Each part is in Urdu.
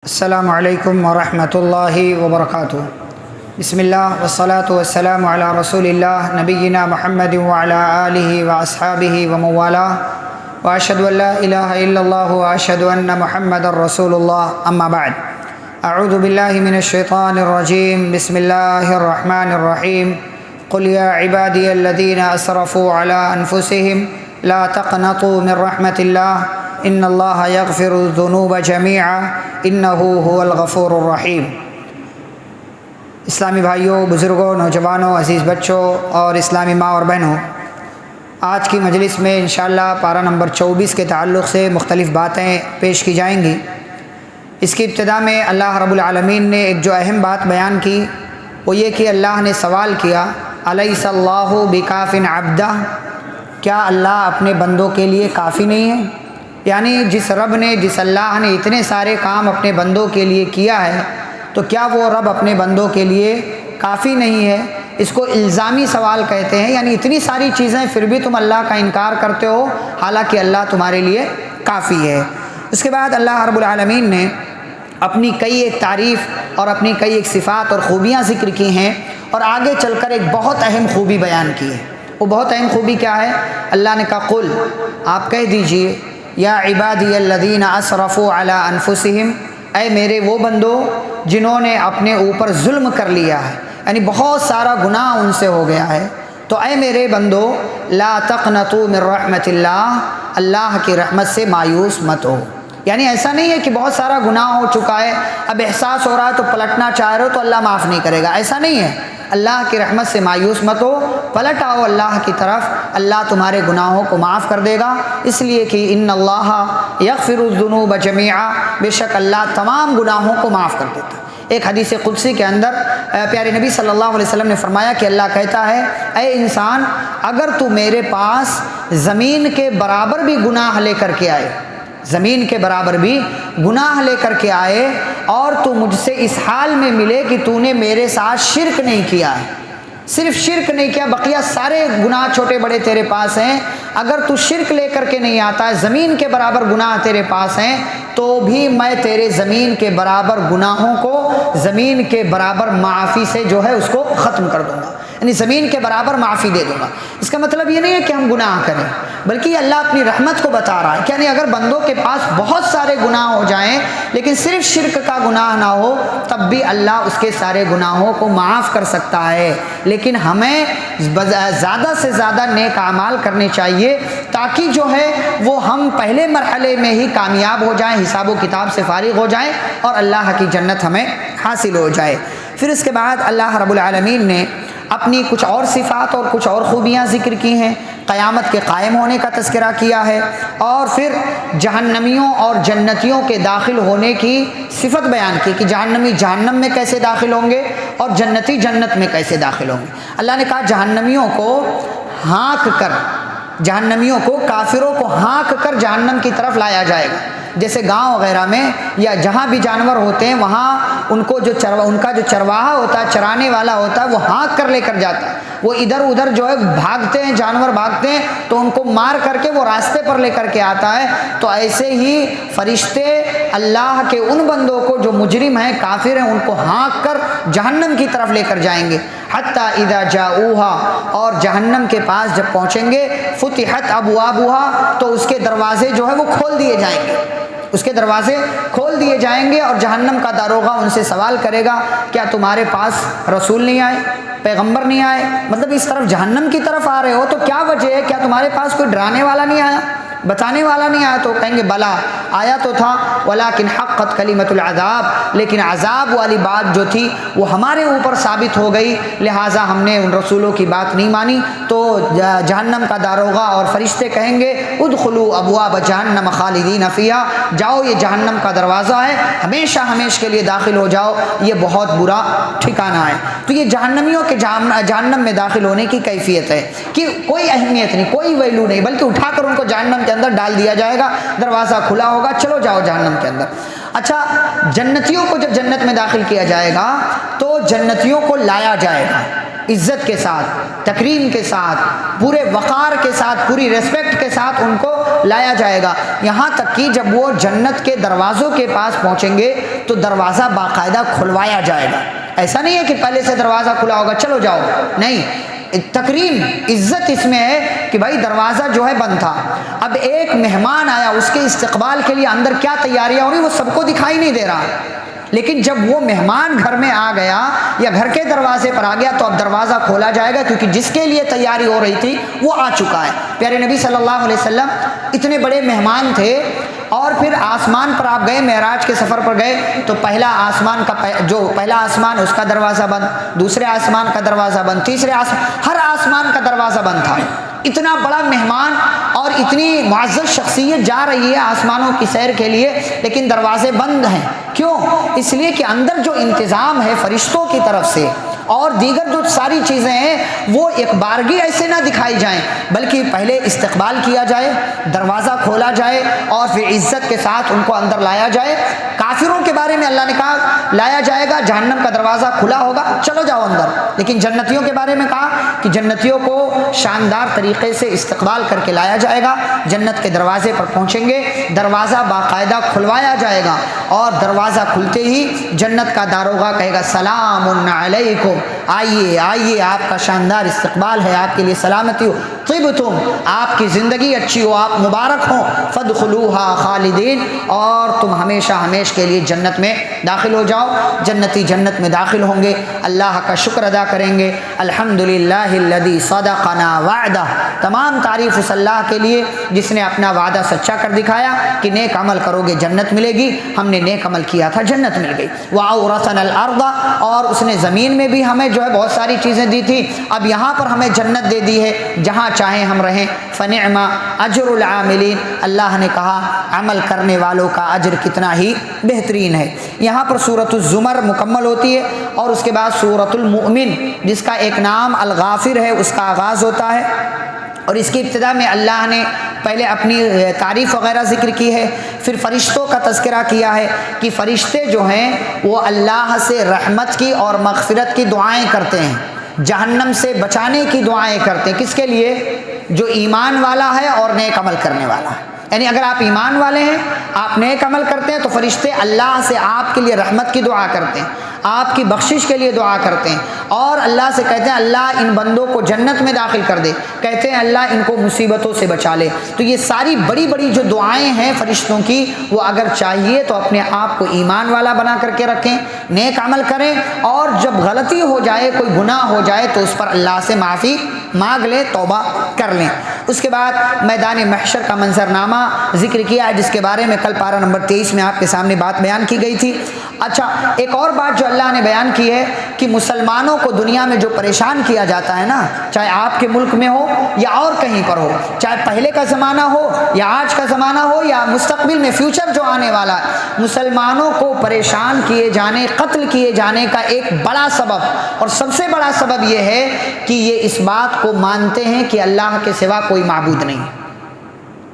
السلام علیکم ورحمۃ اللہ وبرکاتہ۔ بسم اللہ والصلاة والسلام علی رسول اللہ نبینا محمد وعلی آلہ واصحابہ ومن والاه واشهد ان لا الہ الا اللہ واشهد ان محمد رسول اللہ، اما بعد۔ اعوذ باللہ من الشیطان الرجیم، بسم اللہ الرحمن الرحیم۔ قل یا عبادی الذین اسرفوا علی انفسہم لا تقنطوا من رحمۃ اللہ ان اللہ یغفر الذنوب جمیعا انہ هو الغفور الرحیم۔ اسلامی بھائیوں، بزرگوں، نوجوانوں، عزیز بچوں اور اسلامی ماں اور بہنوں، آج کی مجلس میں انشاءاللہ پارہ نمبر 24 کے تعلق سے مختلف باتیں پیش کی جائیں گی۔ اس کی ابتدا میں اللہ رب العالمین نے ایک جو اہم بات بیان کی وہ یہ کہ اللہ نے سوال کیا، الیس اللہ بکاف عبدہ، کیا اللہ اپنے بندوں کے لیے کافی نہیں ہے؟ یعنی جس رب نے، جس اللہ نے اتنے سارے کام اپنے بندوں کے لیے کیا ہے، تو کیا وہ رب اپنے بندوں کے لیے کافی نہیں ہے؟ اس کو الزامی سوال کہتے ہیں، یعنی اتنی ساری چیزیں پھر بھی تم اللہ کا انکار کرتے ہو حالانکہ اللہ تمہارے لیے کافی ہے۔ اس کے بعد اللہ رب العالمین نے اپنی کئی ایک تعریف اور اپنی کئی ایک صفات اور خوبیاں ذکر کی ہیں، اور آگے چل کر ایک بہت اہم خوبی بیان کی ہے۔ وہ بہت اہم خوبی کیا ہے؟ اللہ نے کہا قل، آپ کہہ دیجئے، یا عبادی الذین اسرفوا علی انفسہم، اے میرے وہ بندو جنہوں نے اپنے اوپر ظلم کر لیا ہے، یعنی بہت سارا گناہ ان سے ہو گیا ہے، تو اے میرے بندو لا تقنطوا من رحمت اللہ، اللہ کی رحمت سے مایوس مت ہو۔ یعنی ایسا نہیں ہے کہ بہت سارا گناہ ہو چکا ہے، اب احساس ہو رہا ہے تو پلٹنا چاہ رہے ہو تو اللہ معاف نہیں کرے گا، ایسا نہیں ہے۔ اللہ کی رحمت سے مایوس مت ہو، پلٹ آؤ اللہ کی طرف، اللہ تمہارے گناہوں کو معاف کر دے گا، اس لیے کہ ان اللہ یغفر الذنوب جمیعا، بے شک اللہ تمام گناہوں کو معاف کر دیتا ہے۔ ایک حدیث قدسی کے اندر پیارے نبی صلی اللہ علیہ وسلم نے فرمایا کہ اللہ کہتا ہے، اے انسان، اگر تو میرے پاس زمین کے برابر بھی گناہ لے کر کے آئے، زمین کے برابر بھی گناہ لے کر کے آئے، اور تو مجھ سے اس حال میں ملے کہ تو نے میرے ساتھ شرک نہیں کیا ہے، صرف شرک نہیں کیا، بقیہ سارے گناہ چھوٹے بڑے تیرے پاس ہیں، اگر تو شرک لے کر کے نہیں آتا ہے، زمین کے برابر گناہ تیرے پاس ہیں، تو بھی میں تیرے زمین کے برابر گناہوں کو زمین کے برابر معافی سے جو ہے اس کو ختم کر دوں گا، یعنی زمین کے برابر معافی دے دوں گا۔ اس کا مطلب یہ نہیں ہے کہ ہم گناہ کریں، بلکہ اللہ اپنی رحمت کو بتا رہا ہے کہ یعنی اگر بندوں کے پاس بہت سارے گناہ ہو جائیں لیکن صرف شرک کا گناہ نہ ہو، تب بھی اللہ اس کے سارے گناہوں کو معاف کر سکتا ہے، لیکن ہمیں زیادہ سے زیادہ نیک اعمال کرنے چاہیے تاکہ جو ہے وہ ہم پہلے مرحلے میں ہی کامیاب ہو جائیں، حساب و کتاب سے فارغ ہو جائیں اور اللہ کی جنت ہمیں حاصل ہو جائے۔ پھر اس کے بعد اللہ رب العالمین نے اپنی کچھ اور صفات اور کچھ اور خوبیاں ذکر کی ہیں، قیامت کے قائم ہونے کا تذکرہ کیا ہے، اور پھر جہنمیوں اور جنتیوں کے داخل ہونے کی صفت بیان کی کہ جہنمی جہنم میں کیسے داخل ہوں گے اور جنتی جنت میں کیسے داخل ہوں گے۔ اللہ نے کہا جہنمیوں کو ہانک کر، جہنمیوں کو، کافروں کو ہانک کر جہنم کی طرف لایا جائے گا، جیسے گاؤں وغیرہ میں یا جہاں بھی جانور ہوتے ہیں وہاں ان کو ان کا جو چرواہا ہوتا ہے، چرانے والا ہوتا ہے، وہ ہانک کر لے کر جاتا ہے، وہ ادھر ادھر جو ہے بھاگتے ہیں، جانور بھاگتے ہیں تو ان کو مار کر کے وہ راستے پر لے کر کے آتا ہے۔ تو ایسے ہی فرشتے اللہ کے ان بندوں کو جو مجرم ہیں، کافر ہیں، ان کو ہانک کر جہنم کی طرف لے کر جائیں گے، حتی اذا جاؤہا، اور جہنم کے پاس جب پہنچیں گے، فتحت ابوابہا، تو اس کے دروازے جو ہے وہ کھول دیے جائیں گے، اس کے دروازے کھول دیے جائیں گے، اور جہنم کا داروغہ ان سے سوال کرے گا کیا تمہارے پاس رسول نہیں آئے، پیغمبر نہیں آئے؟ مطلب اس طرف جہنم کی طرف آ رہے ہو تو کیا وجہ ہے؟ کیا تمہارے پاس کوئی ڈرانے والا نہیں آیا، بتانے والا نہیں آیا؟ تو کہیں گے بلا، آیا تو تھا، ولیکن حقت کلمۃ العذاب، لیکن عذاب والی بات جو تھی وہ ہمارے اوپر ثابت ہو گئی، لہٰذا ہم نے ان رسولوں کی بات نہیں مانی۔ تو جہنم کا داروغہ اور فرشتے کہیں گے ادخلوا ابواب جہنم خالدین فیہا، جاؤ یہ جہنم کا دروازہ ہے، ہمیشہ ہمیشہ کے لیے داخل ہو جاؤ، یہ بہت برا ٹھکانہ ہے۔ تو یہ جہنمیوں کے جہنم میں داخل ہونے کی کیفیت ہے کہ کوئی اہمیت نہیں، کوئی ویلو نہیں، بلکہ اٹھا کر ان کو جہنم کے اندر ڈال دیا جائے گا، دروازہ کھلا ہوگا، چلو جاؤ جہنم کے اندر۔ اچھا، جنتیوں کو جب جنت میں داخل کیا جائے گا تو جنتیوں کو لایا جائے گا عزت کے ساتھ، تکریم کے ساتھ، پورے وقار کے ساتھ، پوری ریسپیکٹ کے ساتھ ان کو لایا جائے گا، یہاں تک کہ جب وہ جنت کے دروازوں کے پاس پہنچیں گے تو دروازہ باقاعدہ کھلوایا جائے گا۔ ایسا نہیں ہے کہ پہلے سے دروازہ کھلا ہوگا چلو جاؤ، نہیں، تکریم عزت اس میں ہے کہ بھائی دروازہ جو ہے بند تھا، اب ایک مہمان آیا، اس کے استقبال کے لیے اندر کیا تیاریاں ہو رہی وہ سب کو دکھائی نہیں دے رہا، لیکن جب وہ مہمان گھر میں آ گیا یا گھر کے دروازے پر آ گیا تو اب دروازہ کھولا جائے گا، کیونکہ جس کے لیے تیاری ہو رہی تھی وہ آ چکا ہے۔ پیارے نبی صلی اللہ علیہ وسلم اتنے بڑے مہمان تھے، اور پھر آسمان پر آپ گئے، معراج کے سفر پر گئے تو پہلا آسمان اس کا دروازہ بند، دوسرے آسمان کا دروازہ بند، تیسرے آسمان، ہر آسمان کا دروازہ بند تھا۔ اتنا بڑا مہمان اور اتنی معزز شخصیت جا رہی ہے آسمانوں کی سیر کے لیے، لیکن دروازے بند ہیں۔ کیوں؟ اس لیے کہ اندر جو انتظام ہے فرشتوں کی طرف سے اور دیگر جو ساری چیزیں ہیں وہ ایک بارگی ایسے نہ دکھائی جائیں، بلکہ پہلے استقبال کیا جائے، دروازہ کھولا جائے اور پھر عزت کے ساتھ ان کو اندر لایا جائے۔ کافروں کے بارے میں اللہ نے کہا لایا جائے گا، جہنم کا دروازہ کھلا ہوگا چلو جاؤ اندر، لیکن جنتیوں کے بارے میں کہا کہ جنتیوں کو شاندار طریقے سے استقبال کر کے لایا جائے گا، جنت کے دروازے پر پہنچیں گے، دروازہ باقاعدہ کھلوایا جائے گا، اور دروازہ کھلتے ہی جنت کا داروغہ کہے گا سلام علیکم، آئیے آئیے، آپ کا شاندار استقبال ہے، آپ کے لیے سلامتی ہو، طبتم، آپ کی زندگی اچھی ہو، آپ مبارک ہوں، فادخلوها خالدین، اور تم ہمیشہ ہمیشہ کے لیے جنت میں داخل ہو جاؤ۔ جنتی جنت میں داخل ہوں گے، اللہ کا شکر ادا کریں گے، الحمدللہ الذی صدقنا وعدہ، تمام تعریف اس اللہ کے لیے جس نے اپنا وعدہ سچا کر دکھایا کہ نیک عمل کرو گے جنت ملے گی، ہم نے نیک عمل کیا تھا جنت مل گئی، وَأَوْرَثَنَا الْأَرْضَ، اور اس نے زمین میں بھی ہمیں جو ہے بہت ساری چیزیں دی تھی، اب یہاں پر ہمیں جنت دے دی ہے، جہاں چاہیں ہم رہیں، فَنِعْمَ أَجْرُ الْعَامِلِينَ، اللہ نے کہا عمل کرنے والوں کا اجر کتنا ہی بہترین ہے۔ یہاں پر سورۃ الزمر مکمل ہوتی ہے اور اس کے بعد سورۃ المؤمن جس کا ایک نام الغافر ہے اس کا آغاز ہوتا ہے، اور اس کی ابتدا میں اللہ نے پہلے اپنی تعریف وغیرہ ذکر کی ہے، پھر فرشتوں کا تذکرہ کیا ہے کہ فرشتے جو ہیں وہ اللہ سے رحمت کی اور مغفرت کی دعائیں کرتے ہیں، جہنم سے بچانے کی دعائیں کرتے ہیں، کس کے لیے؟ جو ایمان والا ہے اور نیک عمل کرنے والا ہے، یعنی اگر آپ ایمان والے ہیں، آپ نیک عمل کرتے ہیں تو فرشتے اللہ سے آپ کے لیے رحمت کی دعا کرتے ہیں، آپ کی بخشش کے لیے دعا کرتے ہیں، اور اللہ سے کہتے ہیں اللہ ان بندوں کو جنت میں داخل کر دے، کہتے ہیں اللہ ان کو مصیبتوں سے بچا لے۔ تو یہ ساری بڑی بڑی جو دعائیں ہیں فرشتوں کی، وہ اگر چاہیے تو اپنے آپ کو ایمان والا بنا کر کے رکھیں، نیک عمل کریں، اور جب غلطی ہو جائے، کوئی گناہ ہو جائے تو اس پر اللہ سے معافی مانگ لیں، توبہ کر لیں۔ اس کے بعد میدان محشر کا منظرنامہ ذکر کیا ہے، جس کے بارے میں کل پارہ نمبر 23 میں آپ کے سامنے بات بیان کی گئی تھی۔ اچھا، ایک اور بات جو اللہ نے بیان کی ہے کہ مسلمانوں کو دنیا میں جو پریشان کیا جاتا ہے نا، چاہے آپ کے ملک میں ہو یا اور کہیں پر ہو، چاہے پہلے کا زمانہ ہو یا آج کا زمانہ ہو یا مستقبل میں فیوچر جو آنے والا ہے، مسلمانوں کو پریشان کیے جانے، قتل کیے جانے کا ایک بڑا سبب اور سب سے بڑا سبب یہ ہے کہ یہ اس بات کو مانتے ہیں کہ اللہ کے سوا کوئی معبود نہیں۔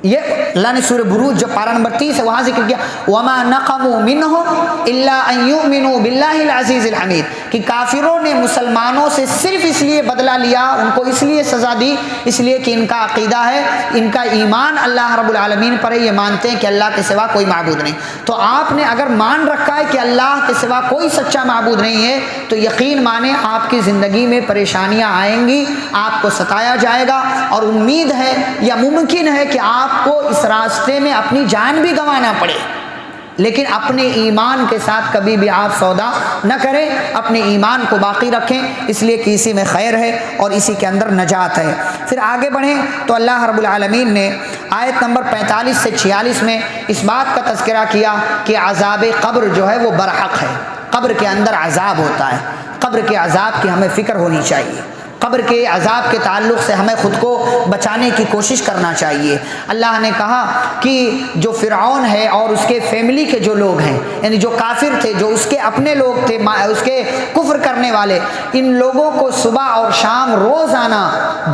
یہ اللہ نے سورہ بروج جو پارہ نمبر 30 ہے وہاں ذکر کیا، وَمَا نَقَمُوا مِنْهُمْ إِلَّا أَن يُؤْمِنُوا بِاللَّهِ الْعَزِيزِ الْحَمِيدِ، کہ کافروں نے مسلمانوں سے صرف اس لیے بدلہ لیا، ان کو اس لیے سزا دی، اس لیے کہ ان کا عقیدہ ہے، ان کا ایمان اللہ رب العالمین پر ہے، یہ مانتے ہیں کہ اللہ کے سوا کوئی معبود نہیں۔ تو آپ نے اگر مان رکھا ہے کہ اللہ کے سوا کوئی سچا معبود نہیں ہے تو یقین مانیں آپ کی زندگی میں پریشانیاں آئیں گی، آپ کو ستایا جائے گا، اور امید ہے یا ممکن ہے کہ آپ کو اس راستے میں اپنی جان بھی گنوانا پڑے، لیکن اپنے ایمان کے ساتھ کبھی بھی آپ سودا نہ کریں، اپنے ایمان کو باقی رکھیں، اس لیے کہ اسی میں خیر ہے اور اسی کے اندر نجات ہے۔ پھر آگے بڑھیں تو اللہ رب العالمین نے آیت نمبر 45 سے 46 میں اس بات کا تذکرہ کیا کہ عذاب قبر جو ہے وہ برحق ہے، قبر کے اندر عذاب ہوتا ہے، قبر کے عذاب کی ہمیں فکر ہونی چاہیے، قبر کے عذاب کے تعلق سے ہمیں خود کو بچانے کی کوشش کرنا چاہیے۔ اللہ نے کہا کہ جو فرعون ہے اور اس کے فیملی کے جو لوگ ہیں، یعنی جو کافر تھے، جو اس کے اپنے لوگ تھے، اس کے کفر کرنے والے، ان لوگوں کو صبح اور شام روزانہ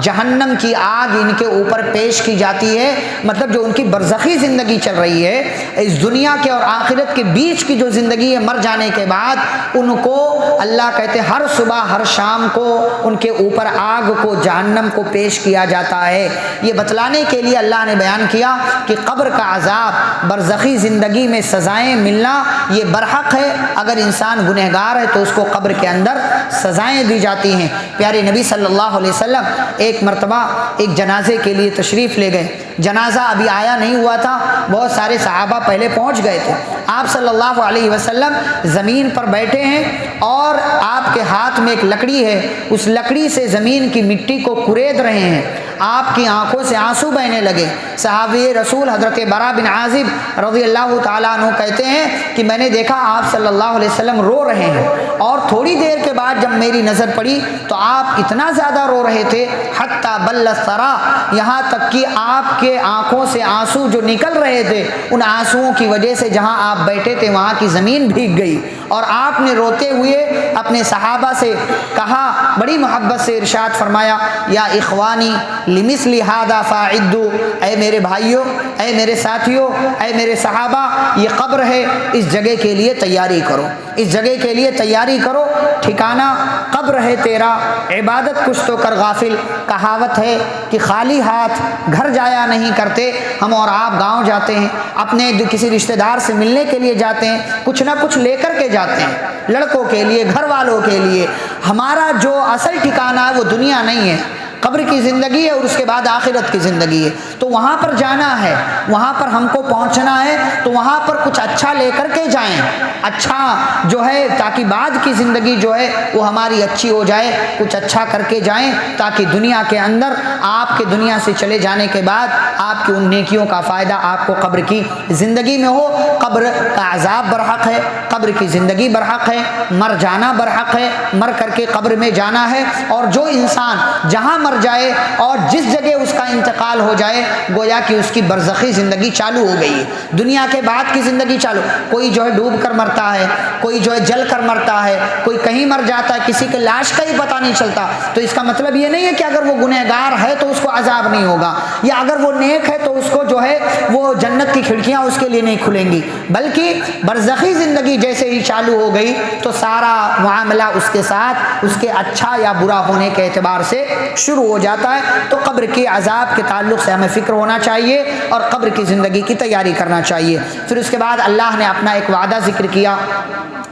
جہنم کی آگ ان کے اوپر پیش کی جاتی ہے، مطلب جو ان کی برزخی زندگی چل رہی ہے، اس دنیا کے اور آخرت کے بیچ کی جو زندگی ہے مر جانے کے بعد، ان کو اللہ کہتے ہیں ہر صبح ہر شام کو ان کے اوپر اوپر آگ کو، جہنم کو پیش کیا جاتا ہے۔ یہ بتلانے کے لیے اللہ نے بیان کیا کہ قبر کا عذاب، برزخی زندگی میں سزائیں ملنا یہ برحق ہے۔ اگر انسان گنہگار ہے تو اس کو قبر کے اندر سزائیں دی جاتی ہیں۔ پیارے نبی صلی اللہ علیہ وسلم ایک مرتبہ ایک جنازے کے لیے تشریف لے گئے۔ جنازہ ابھی آیا نہیں ہوا تھا، بہت سارے صحابہ پہلے پہنچ گئے تھے۔ آپ صلی اللہ علیہ وسلم زمین پر بیٹھے ہیں اور آپ کے ہاتھ میں ایک لکڑی ہے، اس لکڑی سے زمین کی مٹی کو کورید رہے ہیں۔ آپ کی آنکھوں سے آنسو بہنے لگے۔ صحابی رسول حضرت برا بن عازب رضی اللہ تعالیٰ عنہ کہتے ہیں کہ میں نے دیکھا آپ صلی اللہ علیہ وسلم رو رہے ہیں، اور تھوڑی دیر کے بعد جب میری نظر پڑی تو آپ اتنا زیادہ رو رہے تھے، حتی بل الثرا، یہاں تک کہ آپ کے آنکھوں سے آنسو جو نکل رہے تھے، ان آنسوؤں کی وجہ سے جہاں آپ بیٹھے تھے وہاں کی زمین بھیگ گئی۔ اور آپ نے روتے ہوئے اپنے صحابہ سے کہا، بڑی محبت سے ارشاد فرمایا، یا اخوانی لمثل ھذا فاعدوا، اے میرے بھائیوں، اے میرے ساتھیوں، اے میرے صحابہ، یہ قبر ہے، اس جگہ کے لیے تیاری کرو، اس جگہ کے لیے تیاری کرو۔ ٹھکانہ قبر ہے تیرا، عبادت کچھ تو کر غافل۔ کہاوت ہے کہ خالی ہاتھ گھر جایا نہیں کرتے، ہم اور آپ گاؤں جاتے ہیں، اپنے کسی رشتہ دار سے ملنے کے لیے جاتے ہیں، کچھ نہ کچھ لے کر کے جاتے ہیں، لڑکوں کے لیے، گھر والوں کے لیے۔ ہمارا جو اصل ٹھکانہ ہے وہ دنیا نہیں ہے، قبر کی زندگی ہے، اور اس کے بعد آخرت کی زندگی ہے۔ تو وہاں پر جانا ہے، وہاں پر ہم کو پہنچنا ہے، تو وہاں پر کچھ اچھا لے کر کے جائیں، اچھا جو ہے، تاکہ بعد کی زندگی جو ہے وہ ہماری اچھی ہو جائے۔ کچھ اچھا کر کے جائیں تاکہ دنیا کے اندر آپ کے دنیا سے چلے جانے کے بعد آپ کی ان نیکیوں کا فائدہ آپ کو قبر کی زندگی میں ہو۔ قبر کا عذاب برحق ہے، قبر کی زندگی برحق ہے، مر جانا برحق ہے، مر کر کے قبر میں جانا ہے۔ اور جو انسان جہاں مر جائے اور جس جگہ اس کا انتقال ہو جائے، گویا کہ اس کی برزخی زندگی چالو ہو گئی ہے، دنیا کے بعد کی زندگی چالو۔ کوئی جو ہے ڈوب کر مرتا ہے، کوئی جو ہے جل کر مرتا ہے، کوئی کہیں مر جاتا ہے، کسی کے لاش کا ہی پتہ نہیں چلتا۔ تو اس کا مطلب یہ نہیں ہے کہ اگر وہ گنہگار ہے تو اس کو عذاب نہیں ہوگا، یا اگر وہ نیک ہے تو اس کو جو ہے وہ جنت کی کھڑکیاں اس کے لیے نہیں کھلیں گی، بلکہ برزخی زندگی جیسے ہی چالو ہو گئی تو سارا معاملہ اس کے ساتھ اس کے اچھا یا برا ہونے کے اعتبار سے شروع ہو جاتا ہے۔ تو قبر کے عذاب کے تعلق سے ہمیں فکر ہونا چاہیے اور قبر کی زندگی کی تیاری کرنا چاہیے۔ پھر اس کے بعد اللہ نے اپنا ایک وعدہ ذکر کیا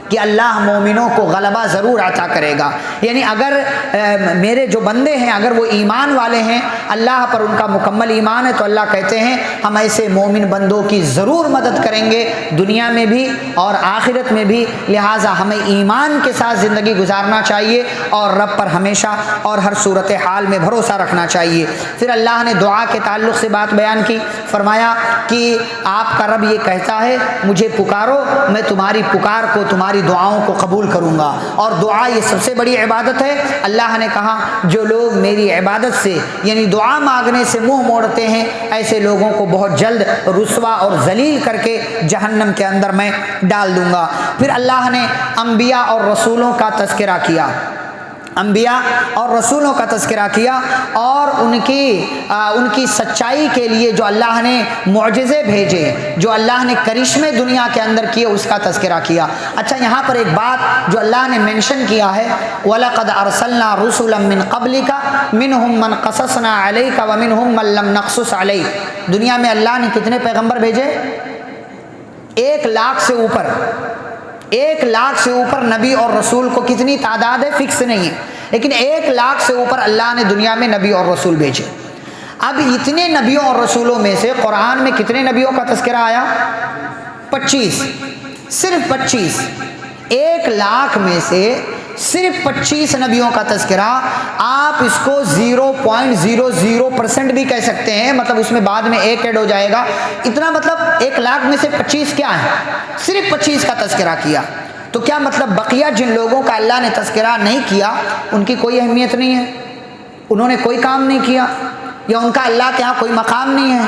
کہ اللہ مومنوں کو غلبہ ضرور عطا کرے گا، یعنی اگر میرے جو بندے ہیں اگر وہ ایمان والے ہیں، اللہ پر ان کا مکمل ایمان ہے، تو اللہ کہتے ہیں ہم ایسے مومن بندوں کی ضرور مدد کریں گے، دنیا میں بھی اور آخرت میں بھی۔ لہٰذا ہمیں ایمان کے ساتھ زندگی گزارنا چاہیے اور رب پر ہمیشہ اور ہر صورت حال میں بھروسہ رکھنا چاہیے۔ پھر اللہ نے دعا کے تعلق سے بات بیان کی، فرمایا کہ آپ کا رب یہ کہتا ہے مجھے پکارو، میں تمہاری پکار کو، تمہاری دعاؤں کو قبول کروں گا، اور دعا یہ سب سے بڑی عبادت ہے۔ اللہ نے کہا جو لوگ میری عبادت سے یعنی دعا مانگنے سے منہ موڑتے ہیں، ایسے لوگوں کو بہت جلد رسوا اور ذلیل کر کے جہنم کے اندر میں ڈال دوں گا۔ پھر اللہ نے انبیاء اور رسولوں کا تذکرہ کیا، انبیاء اور رسولوں کا تذکرہ کیا، اور ان کی سچائی کے لیے جو اللہ نے معجزے بھیجے، جو اللہ نے کرشمے دنیا کے اندر کیے، اس کا تذکرہ کیا۔ اچھا، یہاں پر ایک بات جو اللہ نے مینشن کیا ہے، وَلَقَدْ أَرْسَلْنَا رُسُلًا مِّن قَبْلِكَ مِنْهُمْ مَنْ قَصَصْنَا عَلَيْكَ وَمِنْهُمْ مَنْ لَمْ نَقْصُصْ عَلَيْكَ۔ دنیا میں اللہ نے کتنے پیغمبر بھیجے؟ 1,00,000 سے اوپر، 1,00,000 سے اوپر نبی اور رسول کو کتنی تعداد ہے فکس نہیں ہے، لیکن 1,00,000 سے اوپر اللہ نے دنیا میں نبی اور رسول بھیجے۔ اب اتنے نبیوں اور رسولوں میں سے قرآن میں کتنے نبیوں کا تذکرہ آیا؟ 25، صرف 25۔ 1,00,000 میں سے صرف 25 نبیوں کا تذکرہ۔ آپ اس کو 0.00% بھی کہہ سکتے ہیں، مطلب اس میں بعد میں ایک ایڈ ہو جائے گا، اتنا مطلب 1,00,000 میں سے 25 کیا ہے؟ صرف 25 کا تذکرہ کیا۔ تو کیا مطلب بقیہ جن لوگوں کا اللہ نے تذکرہ نہیں کیا ان کی کوئی اہمیت نہیں ہے، انہوں نے کوئی کام نہیں کیا، یا ان کا اللہ کے ہاں کوئی مقام نہیں ہے؟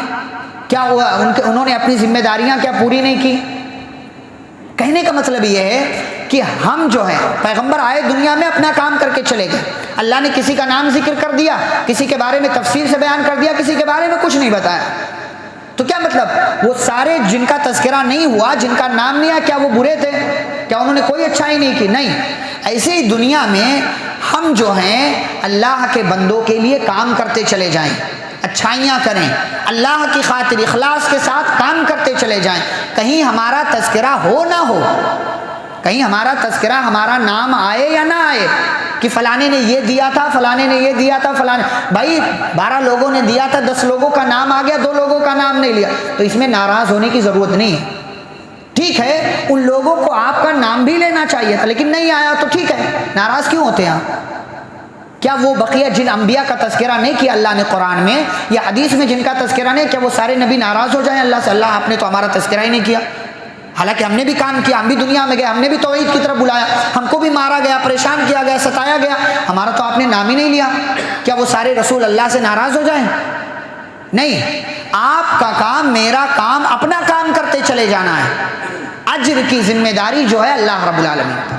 کیا انہوں نے اپنی ذمہ داریاں کیا پوری نہیں کی؟ کہنے کا مطلب یہ ہے کہ ہم جو ہیں پیغمبر آئے دنیا میں اپنا کام کر کے چلے گئے، اللہ نے کسی کا نام ذکر کر دیا، کسی کے بارے میں تفصیل سے بیان کر دیا، کسی کے بارے میں کچھ نہیں بتایا۔ تو کیا مطلب وہ سارے جن کا تذکرہ نہیں ہوا، جن کا نام نہیں آیا، کیا وہ برے تھے؟ کیا انہوں نے کوئی اچھائی نہیں کی؟ نہیں، ایسے ہی دنیا میں ہم جو ہیں اللہ کے بندوں کے لیے کام کرتے چلے جائیں، اچھائیاں کریں، اللہ کی خاطر اخلاص کے ساتھ کام کرتے چلے جائیں، کہیں ہمارا تذکرہ ہو نہ ہو، کہیں ہمارا تذکرہ، ہمارا نام آئے یا نہ آئے کہ فلانے نے یہ دیا تھا، فلانے نے یہ دیا تھا، فلانے بھائی 12 لوگوں نے دیا تھا، 10 لوگوں کا نام آ گیا، 2 لوگوں کا نام نہیں لیا، تو اس میں ناراض ہونے کی ضرورت نہیں ہے۔ ٹھیک ہے ان لوگوں کو آپ کا نام بھی لینا چاہیے تھا لیکن نہیں آیا تو ٹھیک ہے، ناراض کیوں ہوتے ہیں آپ؟ کیا وہ بقیہ جن انبیاء کا تذکرہ نہیں کیا اللہ نے قرآن میں یا حدیث میں جن کا تذکرہ نہیں کیا، وہ سارے نبی ناراض ہو جائیں اللہ سے؟ اللہ آپ نے تو ہمارا تذکرہ ہی نہیں کیا، حالانکہ ہم نے بھی کام کیا، ہم بھی دنیا میں گئے، ہم نے بھی توحید کی طرف بلایا، ہم کو بھی مارا گیا، پریشان کیا گیا، ستایا گیا، ہمارا تو آپ نے نام ہی نہیں لیا، کیا وہ سارے رسول اللہ سے ناراض ہو جائیں؟ نہیں، آپ کا کام، میرا کام، اپنا کام کرتے چلے جانا ہے۔ اجر کی ذمہ داری جو ہے اللہ رب العالمین کا،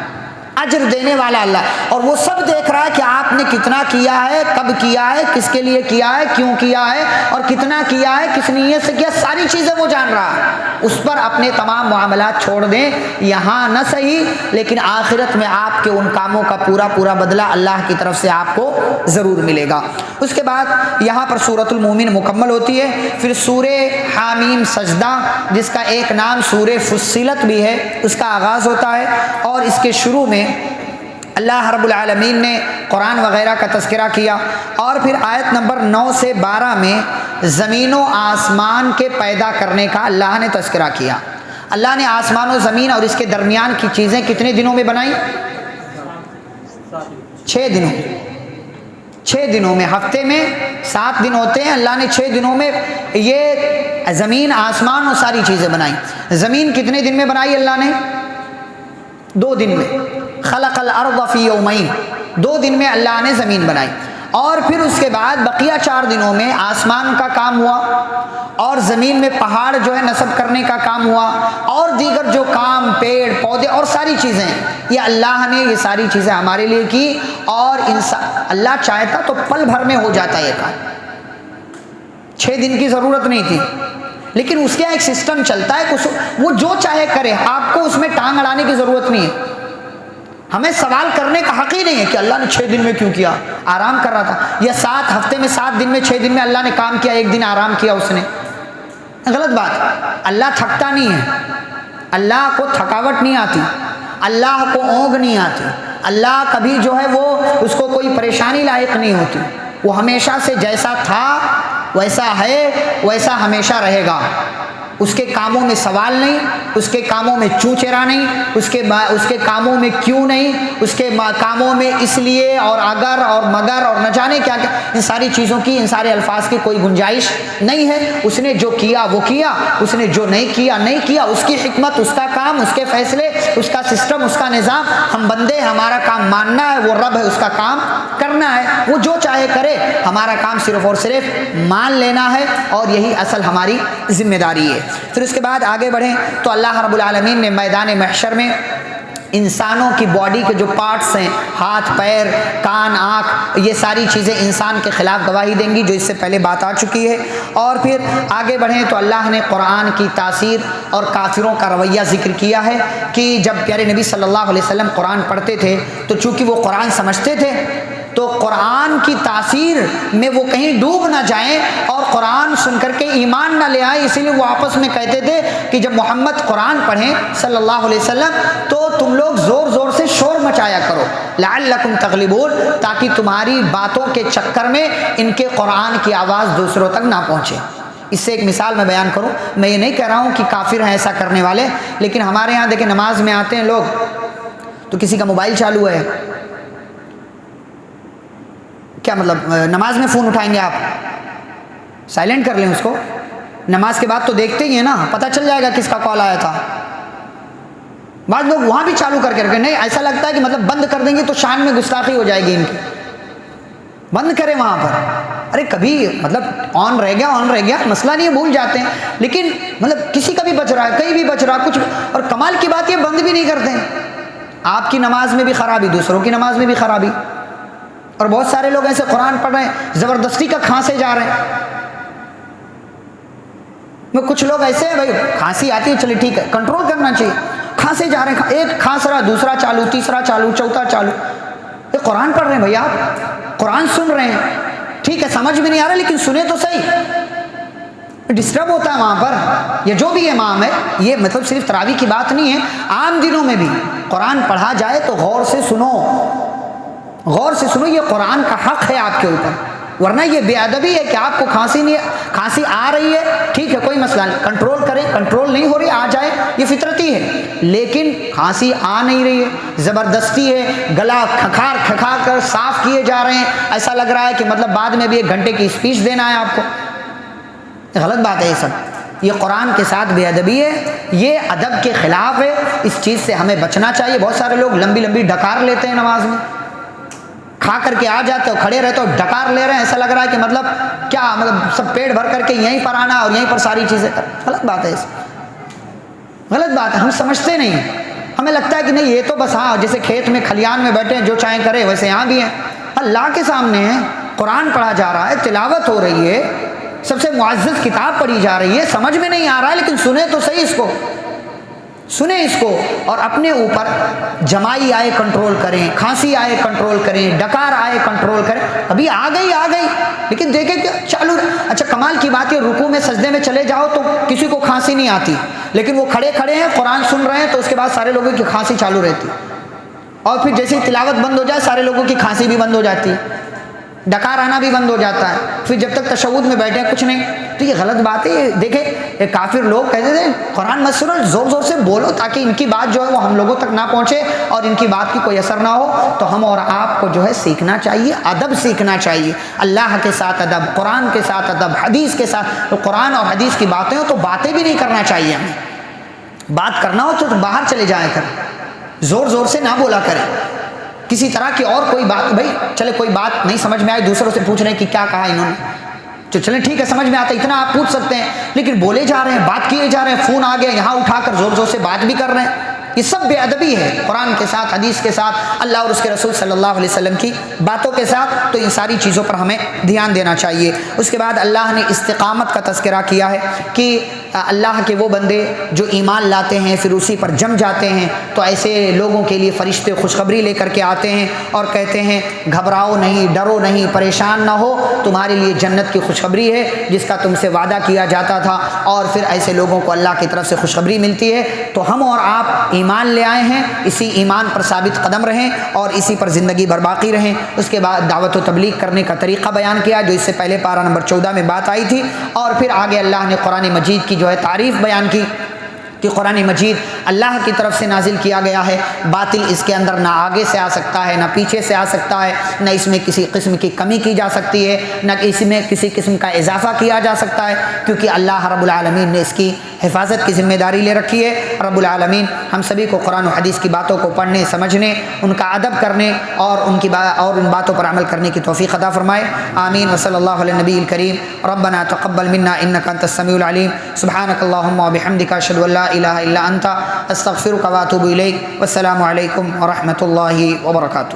اجر دینے والا اللہ، اور وہ سب دیکھ رہا ہے کہ آپ نے کتنا کیا ہے، کب کیا ہے، کس کے لیے کیا ہے، کیوں کیا ہے، اور کتنا کیا ہے، کس نیت سے کیا، ساری چیزیں وہ جان رہا ہے۔ اس پر اپنے تمام معاملات چھوڑ دیں، یہاں نہ صحیح لیکن آخرت میں آپ کے ان کاموں کا پورا پورا بدلہ اللہ کی طرف سے آپ کو ضرور ملے گا۔ اس کے بعد یہاں پر سورۃ المومن مکمل ہوتی ہے، پھر سورہ حامیم سجدہ جس کا ایک نام سورہ فصلت بھی ہے، اس کا آغاز ہوتا ہے، اور اس کے شروع میں اللہ رب العالمین نے قرآن وغیرہ کا تذکرہ کیا، اور پھر آیت نمبر 9 سے 12 میں زمین و آسمان کے پیدا کرنے کا اللہ نے تذکرہ کیا۔ اللہ نے آسمان و زمین اور اس کے درمیان کی چیزیں کتنے دنوں میں بنائی؟ 6 دنوں، 6 دنوں میں، ہفتے میں 7 دن ہوتے ہیں، اللہ نے 6 دنوں میں یہ زمین، آسمان اور ساری چیزیں بنائیں۔ زمین کتنے دن میں بنائی اللہ نے؟ 2 دن میں، خلق الارض فی یومین، 2 دن میں اللہ نے زمین بنائی، اور پھر اس کے بعد بقیہ 4 دنوں میں آسمان کا کام ہوا، اور زمین میں پہاڑ جو ہے نصب کرنے کا کام ہوا، اور دیگر جو کام، پیڑ پودے اور ساری چیزیں، یہ اللہ نے یہ ساری چیزیں ہمارے لیے کی، اور اللہ چاہتا تو پل بھر میں ہو جاتا یہ کام، 6 دن کی ضرورت نہیں تھی، لیکن اس کا ایک سسٹم چلتا ہے، وہ جو چاہے کرے، آپ کو اس میں ٹانگ اڑانے کی ضرورت نہیں ہے، ہمیں سوال کرنے کا حق ہی نہیں ہے کہ اللہ نے 6 دن میں کیوں کیا، آرام کر رہا تھا، یا 7 ہفتے میں 7 دن میں 6 دن میں اللہ نے کام کیا، 1 دن آرام کیا اس نے، غلط بات۔ اللہ تھکتا نہیں ہے، اللہ کو تھکاوٹ نہیں آتی، اللہ کو اونگ نہیں آتی، اللہ کبھی جو ہے وہ اس کو کوئی پریشانی لاحق نہیں ہوتی، وہ ہمیشہ سے جیسا تھا ویسا ہے، ویسا ہمیشہ رہے گا، اس کے کاموں میں سوال نہیں، اس کے کاموں میں چوں چرا نہیں، اس کے کاموں میں کیوں نہیں، اس کے کاموں میں اس لیے اور اگر اور مگر اور نہ جانے کیا کیا، ان ساری چیزوں کی، ان سارے الفاظ کی کوئی گنجائش نہیں ہے۔ اس نے جو کیا وہ کیا، اس نے جو نہیں کیا نہیں کیا، اس کی حکمت، اس کا کام، اس کے فیصلے، اس کا سسٹم، اس کا نظام، ہم بندے، ہمارا کام ماننا ہے، وہ رب ہے، اس کا کام کرنا ہے، وہ جو چاہے کرے، ہمارا کام صرف اور صرف مان لینا ہے، اور یہی اصل ہماری ذمہ داری ہے۔ پھر اس کے بعد آگے بڑھیں تو اللہ رب العالمین نے میدان محشر میں انسانوں کی باڈی کے جو پارٹس ہیں، ہاتھ، پیر، کان، آنکھ، یہ ساری چیزیں انسان کے خلاف گواہی دیں گی، جو اس سے پہلے بات آ چکی ہے۔ اور پھر آگے بڑھیں تو اللہ نے قرآن کی تاثیر اور کافروں کا رویہ ذکر کیا ہے کہ جب پیارے نبی صلی اللہ علیہ وسلم قرآن پڑھتے تھے تو چونکہ وہ قرآن سمجھتے تھے تو قرآن کی تاثیر میں وہ کہیں ڈوب نہ جائیں اور قرآن سن کر کے ایمان نہ لے آئیں، اسی لیے وہ آپس میں کہتے تھے کہ جب محمد قرآن پڑھیں صلی اللہ علیہ وسلم تو تم لوگ زور زور سے شور مچایا کرو، لعلکم تغلبون، تاکہ تمہاری باتوں کے چکر میں ان کے قرآن کی آواز دوسروں تک نہ پہنچے۔ اس سے ایک مثال میں بیان کروں، میں یہ نہیں کہہ رہا ہوں کہ کافر ہیں ایسا کرنے والے، لیکن ہمارے ہاں دیکھیں نماز میں آتے ہیں لوگ تو کسی کا موبائل چالو ہے، کیا مطلب نماز میں فون اٹھائیں گے آپ؟ سائلنٹ کر لیں اس کو، نماز کے بعد تو دیکھتے ہی ہیں نا، پتہ چل جائے گا کس کا کال آیا تھا۔ بعض لوگ وہاں بھی چالو کر کے رکھیں، نہیں ایسا لگتا ہے کہ مطلب بند کر دیں گے تو شان میں گستاخی ہو جائے گی ان کی، بند کریں وہاں پر۔ ارے کبھی مطلب آن رہ گیا مسئلہ نہیں ہے، بھول جاتے ہیں، لیکن مطلب کسی کا بھی بچ رہا ہے، کہیں بھی بچ رہا کچھ بھی، اور کمال کی بات یہ بند بھی نہیں کرتے ہیں۔ آپ کی نماز میں بھی خرابی، دوسروں کی نماز میں بھی خرابی، اور بہت سارے لوگ ایسے قرآن پڑھ رہے ہیں زبردستی کا کھانسے جا رہے ہیں۔ کچھ لوگ ایسے ہیں بھائی کھانسی آتی ہے چلے ٹھیک ہے، کنٹرول کرنا چاہیے، کھانسے جا رہے ہیں، ایک کھانس رہا، دوسرا چالو، تیسرا چالو، چوتھا چالو، یہ قرآن پڑھ رہے ہیں بھیا، آپ قرآن سن رہے ہیں، ٹھیک ہے سمجھ میں نہیں آ رہا لیکن سنیں تو صحیح۔ ڈسٹرب ہوتا ہے وہاں پر۔ یہ جو بھی امام ہے، یہ مطلب صرف تراویح کی بات نہیں ہے، عام دنوں میں بھی قرآن پڑھا جائے تو غور سے سنو، غور سے سنو، یہ قرآن کا حق ہے آپ کے اوپر۔ ورنہ یہ بے ادبی ہے کہ آپ کو کھانسی آ رہی ہے، ٹھیک ہے کوئی مسئلہ نہیں، کنٹرول کریں، کنٹرول نہیں ہو رہی آ جائے، یہ فطرتی ہے، لیکن کھانسی آ نہیں رہی ہے، زبردستی ہے، گلا کھکھار کر صاف کیے جا رہے ہیں، ایسا لگ رہا ہے کہ مطلب بعد میں بھی 1 گھنٹے کی اسپیچ دینا ہے آپ کو، غلط بات ہے یہ سب، یہ قرآن کے ساتھ بے ادبی ہے، یہ ادب کے خلاف ہے، اس چیز سے ہمیں بچنا چاہیے۔ بہت سارے لوگ لمبی لمبی ڈکار لیتے ہیں نماز میں، کھا کر کے آ جاتے ہو، کھڑے رہتے ہو، ڈکار لے رہے ہیں، ایسا لگ رہا ہے کہ مطلب کیا مطلب سب پیٹ بھر کر کے یہیں پر آنا اور یہیں پر ساری چیزیں غلط بات ہے، غلط بات ہے، ہم سمجھتے نہیں ہیں، ہمیں لگتا ہے کہ نہیں یہ تو بس ہاں جیسے کھیت میں کھلیان میں بیٹھے ہیں جو چاہیں کرے ویسے یہاں بھی ہیں، اللہ کے سامنے ہے، قرآن پڑھا جا رہا ہے، تلاوت ہو رہی ہے، سب سے معزز کتاب پڑھی جا رہی ہے، سمجھ میں نہیں آ رہا ہے لیکن سنیں تو صحیح اس کو، سنیں اس کو، اور اپنے اوپر جمائی آئے کنٹرول کریں، کھانسی آئے کنٹرول کریں، ڈکار آئے کنٹرول کریں، ابھی آ گئی لیکن دیکھیں کہ چالو۔ اچھا کمال کی بات ہے، رکوع میں سجدے میں چلے جاؤ تو کسی کو کھانسی نہیں آتی، لیکن وہ کھڑے ہیں قرآن سن رہے ہیں تو اس کے بعد سارے لوگوں کی کھانسی چالو رہتی، اور پھر جیسے تلاوت بند ہو جائے سارے لوگوں کی کھانسی بھی بند ہو جاتی ہے، ڈکار آنا بھی بند ہو جاتا ہے، پھر جب تک تشہد میں بیٹھے کچھ نہیں، تو یہ غلط بات ہے۔ دیکھیں یہ کافر لوگ کہتے تھے قرآن مت سنو، زور زور سے بولو تاکہ ان کی بات جو ہے وہ ہم لوگوں تک نہ پہنچے اور ان کی بات کی کوئی اثر نہ ہو، تو ہم اور آپ کو جو ہے سیکھنا چاہیے، ادب سیکھنا چاہیے، اللہ کے ساتھ ادب، قرآن کے ساتھ ادب، حدیث کے ساتھ، تو قرآن اور حدیث کی باتیں ہو تو باتیں بھی نہیں کرنا چاہیے ہمیں، بات کرنا ہو تو باہر چلے جائیں کریں، زور زور سے نہ بولا کریں، کسی طرح کی اور کوئی بات، بھائی چلے کوئی بات نہیں سمجھ میں آئی دوسروں سے پوچھ رہے ہیں کہ کیا کہا انہوں نے، تو چلیں ٹھیک ہے سمجھ میں آتا ہے اتنا آپ پوچھ سکتے ہیں، لیکن بولے جا رہے ہیں، بات کیے جا رہے ہیں، فون آ گیا یہاں اٹھا کر زور زور سے بات بھی کر رہے ہیں، یہ سب بے ادبی ہے قرآن کے ساتھ، حدیث کے ساتھ، اللہ اور اس کے رسول صلی اللہ علیہ وسلم کی باتوں کے ساتھ، تو ان ساری چیزوں پر ہمیں دھیان دینا چاہیے۔ اس کے بعد اللہ نے استقامت کا تذکرہ کیا ہے کہ اللہ کے وہ بندے جو ایمان لاتے ہیں پھر اسی پر جم جاتے ہیں، تو ایسے لوگوں کے لیے فرشتے خوشخبری لے کر کے آتے ہیں اور کہتے ہیں گھبراؤ نہیں، ڈرو نہیں، پریشان نہ ہو، تمہارے لیے جنت کی خوشخبری ہے جس کا تم سے وعدہ کیا جاتا تھا، اور پھر ایسے لوگوں کو اللہ کی طرف سے خوشخبری ملتی ہے۔ تو ہم اور آپ ایمان لے آئے ہیں، اسی ایمان پر ثابت قدم رہیں اور اسی پر زندگی بھر باقی رہیں۔ اس کے بعد دعوت و تبلیغ کرنے کا طریقہ بیان کیا جو اس سے پہلے پارہ نمبر 14 میں بات آئی تھی، اور پھر آگے اللہ نے قرآن مجید کی جو ہے تعریف بیان کی کہ قرآن مجید اللہ کی طرف سے نازل کیا گیا ہے، باطل اس کے اندر نہ آگے سے آ سکتا ہے نہ پیچھے سے آ سکتا ہے، نہ اس میں کسی قسم کی کمی کی جا سکتی ہے، نہ اس میں کسی قسم کا اضافہ کیا جا سکتا ہے، کیونکہ اللہ رب العالمین نے اس کی حفاظت کی ذمہ داری لے رکھی ہے۔ رب العالمین ہم سبھی کو قرآن و حدیث کی باتوں کو پڑھنے، سمجھنے، ان کا ادب کرنے اور ان باتوں پر عمل کرنے کی توفیق عطا فرمائے، آمین۔ وصلی اللہ علی النبی الکریم۔ ربنا تقبل منا انک انت السمیع العلیم، سبحانک اللہم وبحمدک، اشہد ان لا الہ الا انت، استغفرک واتوب الیک، والسلام علیکم ورحمۃ اللہ وبرکاتہ۔